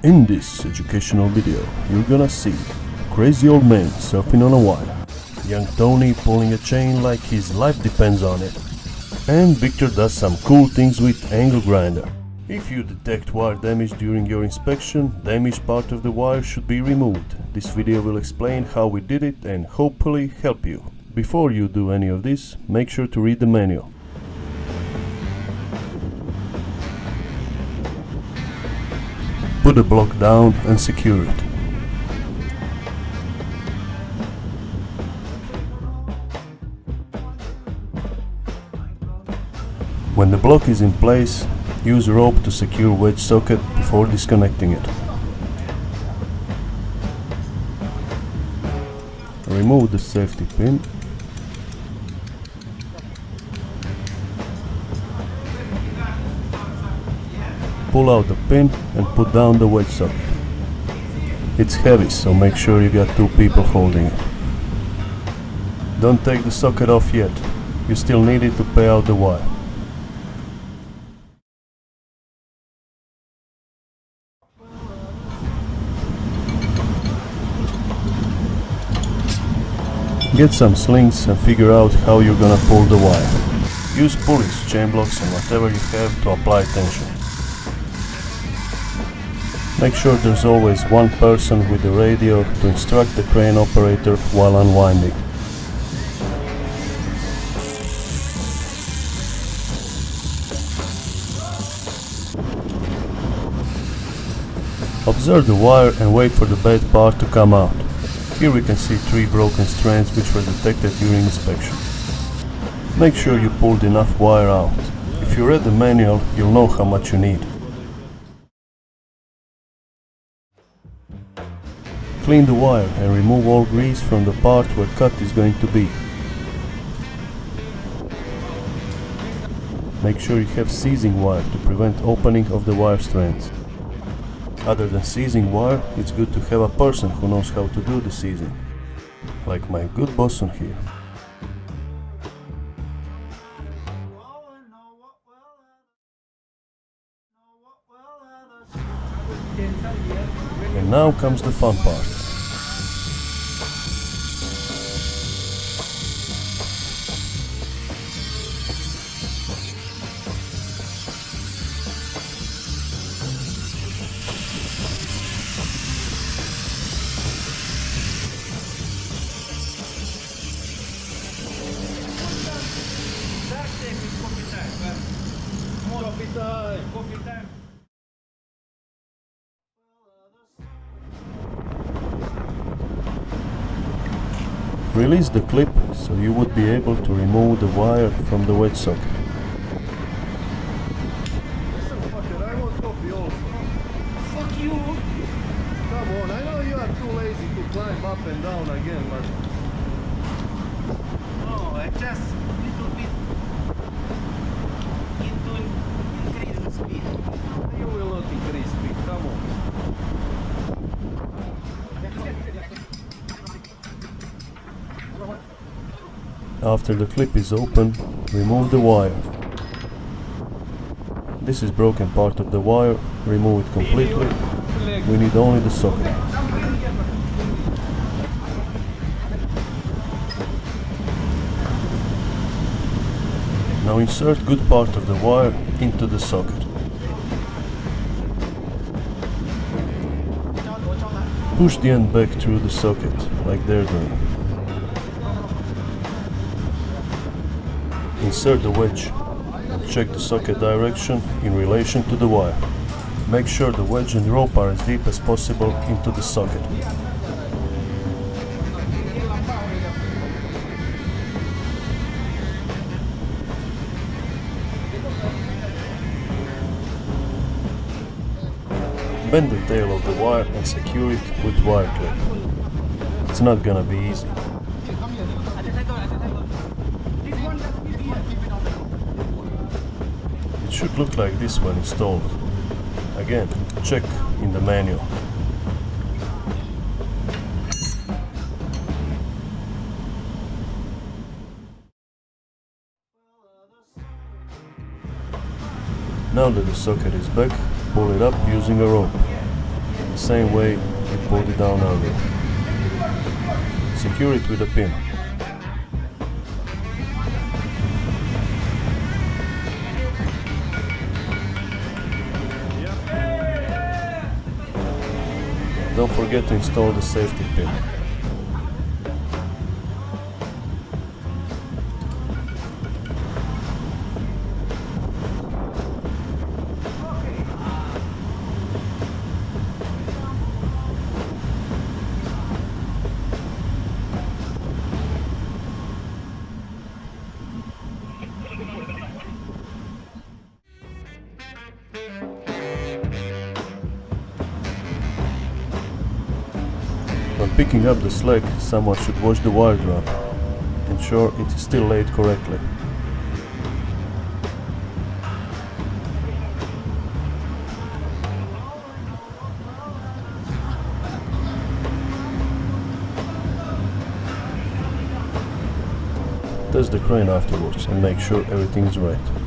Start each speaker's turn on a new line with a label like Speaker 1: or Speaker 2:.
Speaker 1: In this educational video, you're gonna see crazy old man surfing on a wire, young Tony pulling a chain like his life depends on it, and Victor does some cool things with angle grinder. If you detect wire damage during your inspection, damaged part of the wire should be removed. This video will explain how we did it and hopefully help you. Before you do any of this, make sure to read the manual. Put the block down and secure it. When the block is in place, use a rope to secure wedge socket before disconnecting it. Remove the safety pin. Pull out the pin and put down the wedge socket. It's heavy, so make sure you got two people holding it. Don't take the socket off yet. You still need it to pay out the wire. Get some slings and figure out how you're gonna pull the wire. Use pulleys, chain blocks and whatever you have to apply tension. Make sure there's always one person with the radio to instruct the crane operator while unwinding. Observe the wire and wait for the bad part to come out. Here we can see 3 broken strands which were detected during inspection. Make sure you pulled enough wire out. If you read the manual, you'll know how much you need. Clean the wire and remove all grease from the part where cut is going to be. Make sure you have seizing wire to prevent opening of the wire strands. Other than seizing wire, it's good to have a person who knows how to do the seizing, like my good boss on here. And now comes the fun part. Release the clip so you would be able to remove the wire from the wedge socket.
Speaker 2: Listen, fucker, I want coffee also.
Speaker 3: Fuck you!
Speaker 2: Come on, I know you are too lazy to climb up and down again, but...
Speaker 3: No, I just little bit increase the speed.
Speaker 2: You will not increase speed, come on.
Speaker 1: After the clip is open, remove the wire. This is broken part of the wire, remove it completely. We need only the socket. Now insert good part of the wire into the socket. Push the end back through the socket, like they're doing. Insert the wedge and check the socket direction in relation to the wire. Make sure the wedge and rope are as deep as possible into the socket. Bend the tail of the wire and secure it with wire clip. It's not gonna be easy. It should look like this when installed. Again, check in the manual. Now that the socket is back, pull it up using a rope. the same way you pulled it down earlier. Secure it with a pin. Don't forget to install the safety pin. When picking up the slack, someone should watch the wire drum, ensure it is still laid correctly. Test the crane afterwards and make sure everything is right.